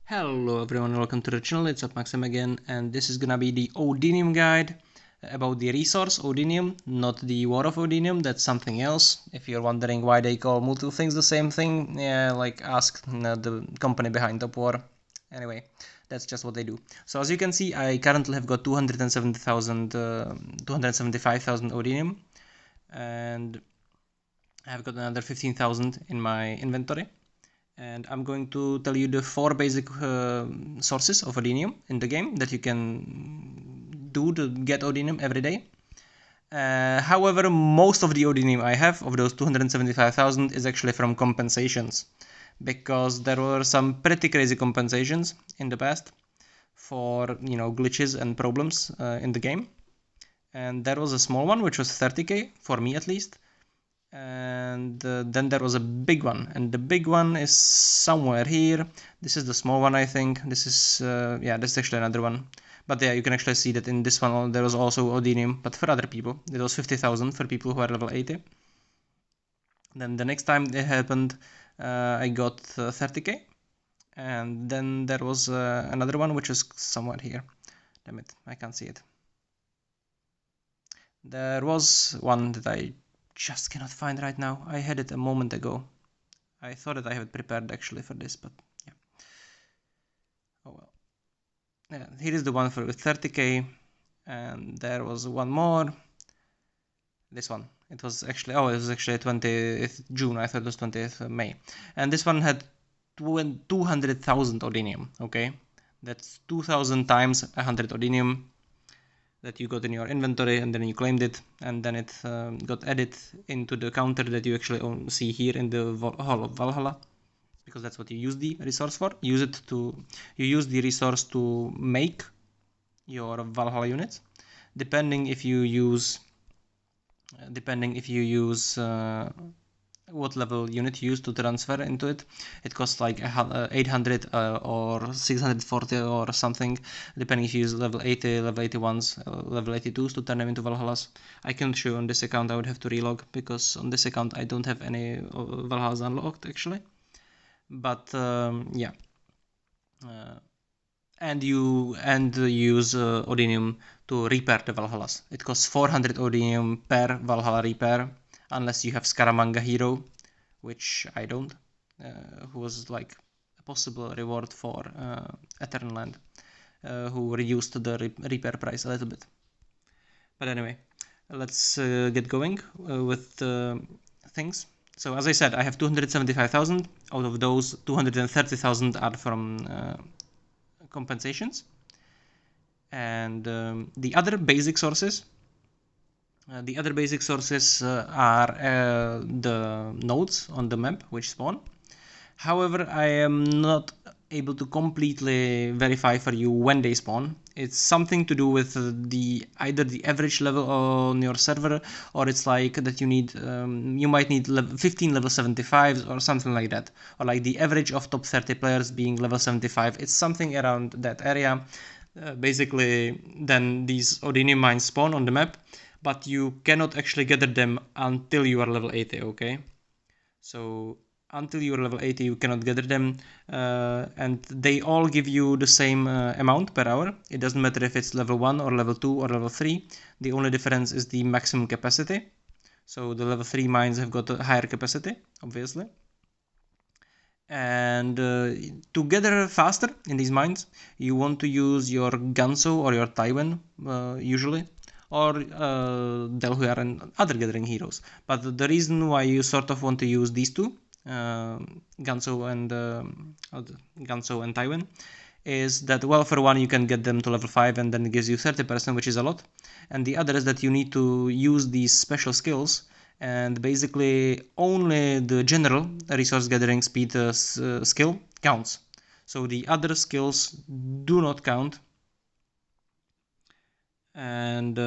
Hello everyone, welcome to the channel. It's Maxim again, and this is gonna be the Odinium guide about the resource Odinium, not the War of Odinium. That's something else. If you're wondering why they call multiple things the same thing, yeah, like ask the company behind Top War. Anyway, that's just what they do. So as you can see, I currently have got 275,000 Odinium, and I've got another 15,000 in my inventory. And I'm going to tell you the 4 basic sources of Odinium in the game that you can do to get Odinium every day. However, most of the Odinium I have, of those 275,000, is actually from compensations, because there were some pretty crazy compensations in the past for, glitches and problems in the game. And there was a small one, which was 30k, for me at least. And then there was a big one, and the big one is somewhere here. This is the small one, I think. This is this is actually another one, but yeah, you can actually see that in this one there was also Odinium, but for other people it was 50,000 for people who are level 80. Then the next time it happened, I got 30k, and then there was another one which is somewhere here. Damn it, I can't see it. There was one that I just cannot find right now. I had it a moment ago. I thought that I have it prepared actually for this, but yeah. Oh well. Yeah, here is the one for with 30k, and there was one more. This one. It was actually 20th June. I thought it was 20th May. And this one had 200,000 Odinium. Okay, that's 2,000 times 100 Odinium that you got in your inventory, and then you claimed it, and then it got added into the counter that you actually see here in the Hall of Valhalla, because that's what you use the resource for. You use the resource to make your Valhalla units, depending if you use what level unit you use to transfer into it. It costs like 800 or 640 or something, depending if you use level 80, level 81s, level 82s to turn them into Valhallas. I can show you on this account. I would have to relog, because on this account I don't have any Valhallas unlocked actually. But yeah. And you use Odinium to repair the Valhallas. It costs 400 Odinium per Valhalla repair, unless you have Scaramanga hero, which I don't, who was like a possible reward for Eternal Land, who reduced the repair price a little bit. But anyway, let's get going with things. So as I said, I have 275,000. Out of those, 230,000 are from compensations. And the other basic sources are the nodes on the map which spawn. However, I am not able to completely verify for you when they spawn. It's something to do with either the average level on your server, or it's like that you need you might need 15 level 75s or something like that, or like the average of top 30 players being level 75. It's something around that area. Basically, then these Odinium mines spawn on the map, but you cannot actually gather them until you are level 80, okay? So until you are level 80, you cannot gather them, and they all give you the same amount per hour. It doesn't matter if it's level 1 or level 2 or level 3. The only difference is the maximum capacity. So the level 3 mines have got a higher capacity, obviously. And to gather faster in these mines, you want to use your Ganso or your Tywin usually, or Delhuar and other gathering heroes. But the reason why you sort of want to use these two, Ganso and Tywin, is that, well, for one, you can get them to level 5 and then it gives you 30%, which is a lot. And the other is that you need to use these special skills, and basically only the general resource gathering speed skill counts. So the other skills do not count. And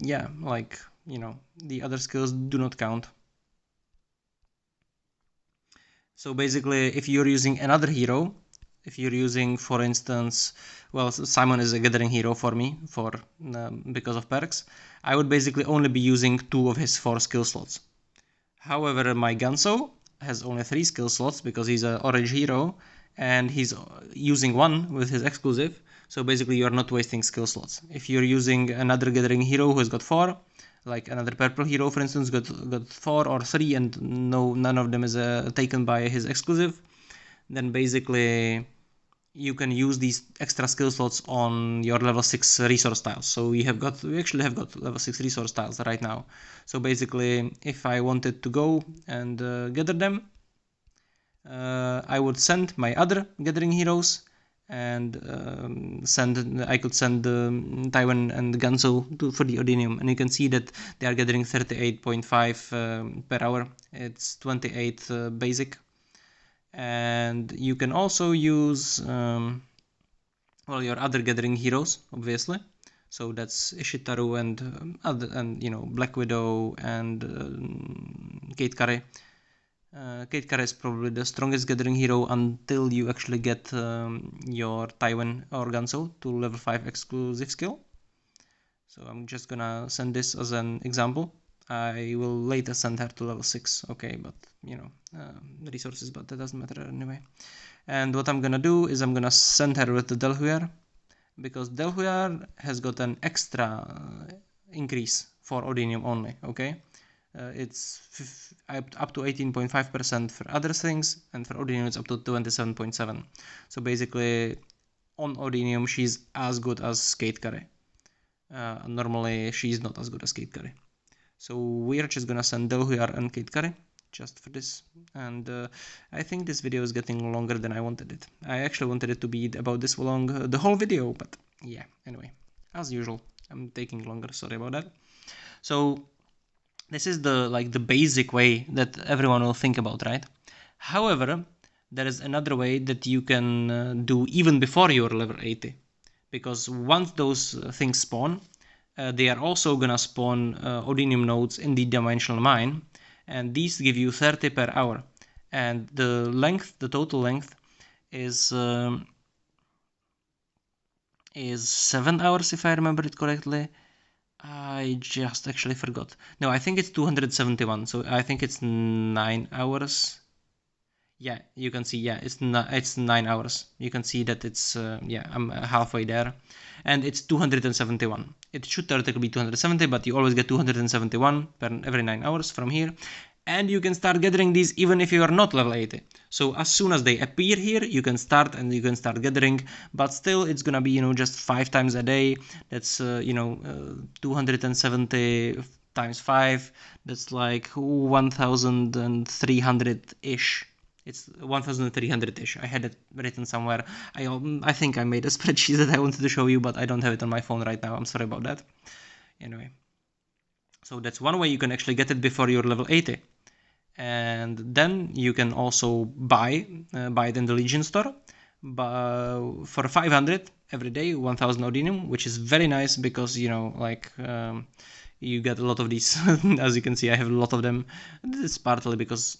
yeah, like, the other skills do not count. So basically, if you're using another hero, if you're using, for instance, well, Simon is a gathering hero for me because of perks, I would basically only be using 2 of his 4 skill slots. However, my Ganso has only 3 skill slots because he's an orange hero, and he's using 1 with his exclusive. So basically you're not wasting skill slots. If you're using another gathering hero who's got 4, like another purple hero for instance got 4 or 3 and none of them is taken by his exclusive, then basically you can use these extra skill slots on your level 6 resource tiles. So we actually have got level 6 resource tiles right now. So basically if I wanted to go and gather them, I would send my other gathering heroes and I could send Taiwan and Ganso for the Odinium, and you can see that they are gathering 38.5 per hour. It's 28 basic, and you can also use well, your other gathering heroes, obviously. So that's Ishitaru and you know, Black Widow and Kate Curry. Kate Curry is probably the strongest gathering hero until you actually get your Taiwan or Ganso to level 5 exclusive skill. So I'm just gonna send this as an example. I will later send her to level 6, okay, but you know, resources, but that doesn't matter anyway. And what I'm gonna do is I'm gonna send her with the Delhuer, because Delhuer has got an extra increase for Odinium only, okay? It's up to 18.5% for other things, and for Odinium it's up to 27.7%. So basically, on Odinium she's as good as Kate Curry. Normally she's not as good as Kate Curry. So we're just gonna send Delhuer and Kate Curry just for this, and I think this video is getting longer than I wanted it. I actually wanted it to be about this long the whole video, but yeah, anyway, as usual, I'm taking longer, sorry about that. So this is the basic way that everyone will think about, right? However, there is another way that you can do even before you're level 80, because once those things spawn, they are also gonna spawn Odinium nodes in the dimensional mine, and these give you 30 per hour, and the total length is 7 hours if I remember it correctly. I just actually forgot. No, I think it's 271, so I think it's 9 hours. Yeah, you can see, yeah, it's 9 hours. You can see that it's, yeah, I'm halfway there. And it's 271. It should theoretically be 270, but you always get 271 per every 9 hours from here. And you can start gathering these even if you are not level 80. So as soon as they appear here, you can start gathering, but still it's gonna be, you know, just 5 times a day. That's, 270 times 5. That's like 1,300-ish. It's 1,300-ish. I had it written somewhere. I think I made a spreadsheet that I wanted to show you, but I don't have it on my phone right now. I'm sorry about that. Anyway. So that's one way you can actually get it before you're level 80. And then you can also buy it in the Legion store for 500 every day, 1,000 Odinium, which is very nice because, you know, like, you get a lot of these. As you can see, I have a lot of them. It's partially because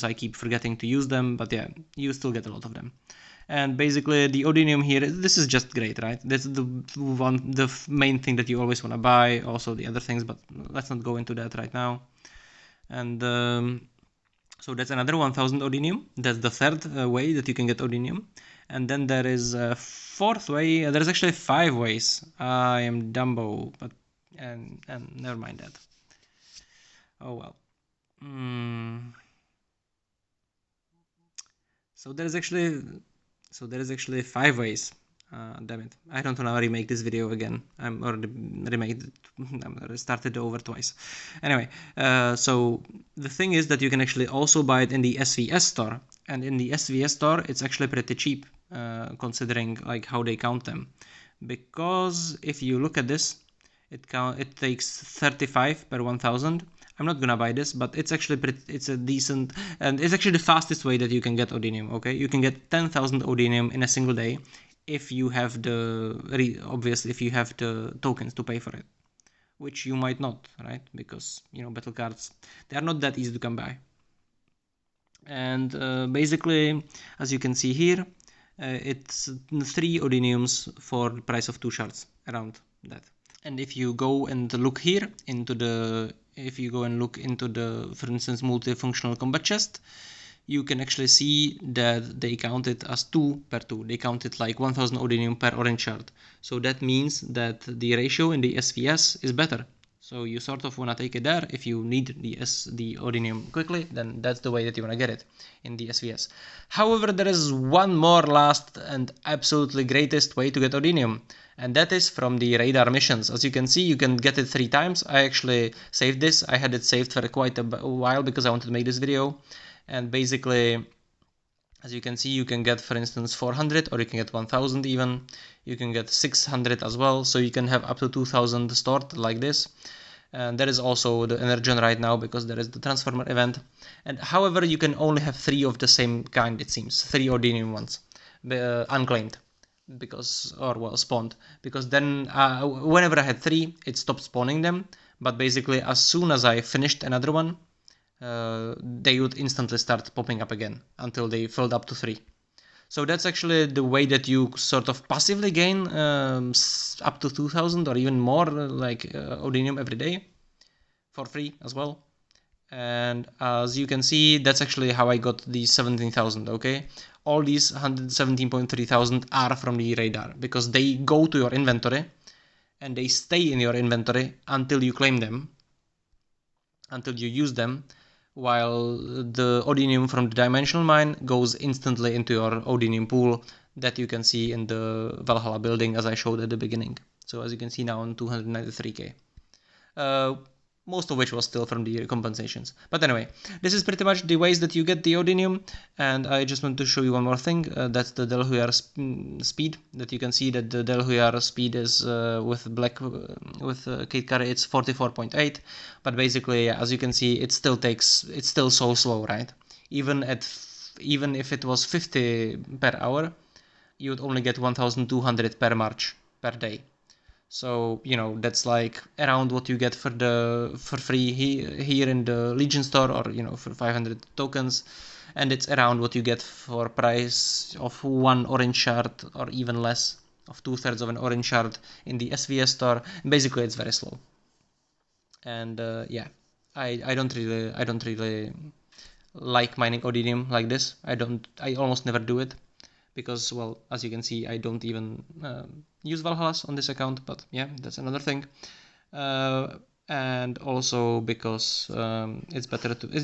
I keep forgetting to use them, but yeah, you still get a lot of them. And basically the Odinium here, this is just great, right? That's the main thing that you always want to buy, also the other things, but let's not go into that right now. And so that's another 1,000 Odinium. That's the third way that you can get Odinium. And then there is a fourth way. There's actually 5 ways. I am Dumbo, but and never mind that. Oh well. So there is actually 5 ways. Damn it, I don't want to remake this video again. I'm already started over twice. Anyway, so the thing is that you can actually also buy it in the SVS store, and in the SVS store it's actually pretty cheap, considering like how they count them. Because if you look at this, it takes 35 per 1,000. I'm not gonna buy this, but it's actually it's a decent, and it's actually the fastest way that you can get Odinium. Okay, you can get 10,000 Odinium in a single day if you have obviously if you have the tokens to pay for it, which you might not, right? Because, you know, battle cards, they are not that easy to come by. And basically, as you can see here, it's 3 Odiniums for the price of 2 shards, around that. And if you go and look here into the, for instance, multifunctional combat chest, you can actually see that they count it as 2 per 2. They count it like 1000 Odinium per orange shard. So that means that the ratio in the SVS is better. So you sort of want to take it there. If you need the Odinium quickly, then that's the way that you want to get it in the SVS. However, there is one more last and absolutely greatest way to get Odinium, and that is from the radar missions. As you can see, you can get it 3 times. I actually saved this. I had it saved for quite a while because I wanted to make this video. And basically, as you can see, you can get, for instance, 400, or you can get 1000 even. You can get 600 as well, so you can have up to 2000 stored like this. And there is also the Energon right now because there is the Transformer event. And however, you can only have 3 of the same kind, it seems, 3 Odinium ones, unclaimed, because, or well, spawned, because then whenever I had 3, it stopped spawning them. But basically, as soon as I finished another one, they would instantly start popping up again until they filled up to 3. So that's actually the way that you sort of passively gain up to 2000 or even more Odinium every day for free as well. And as you can see, that's actually how I got the 17,000, okay? All these 117.3 thousand are from the radar because they go to your inventory and they stay in your inventory until you claim them, until you use them, while the Odinium from the dimensional mine goes instantly into your Odinium pool that you can see in the Valhalla building as I showed at the beginning. So as you can see now on 293k. Most of which was still from the compensations. But anyway, this is pretty much the ways that you get the Odinium, and I just want to show you one more thing. That's the Delhujar speed. That you can see that the Delhujar speed is with Kate Curry, it's 44.8, but basically, as you can see, it's still so slow, right? Even if it was 50 per hour, you would only get 1200 per march per day. So, you know, that's like around what you get for free here in the Legion store, or, you know, for 500 tokens. And it's around what you get for price of 1 orange shard, or even less, of 2/3 of an orange shard in the SVS store. Basically, it's very slow. And yeah, I don't really like mining Odinium like this. I almost never do it. Because, well, as you can see, I don't even use Valhallas on this account, but yeah, that's another thing. And also because it's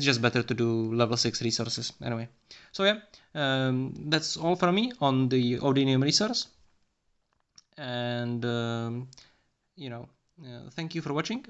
just better to do level 6 resources anyway. So yeah, that's all from me on the Odinium resource. And you know, thank you for watching.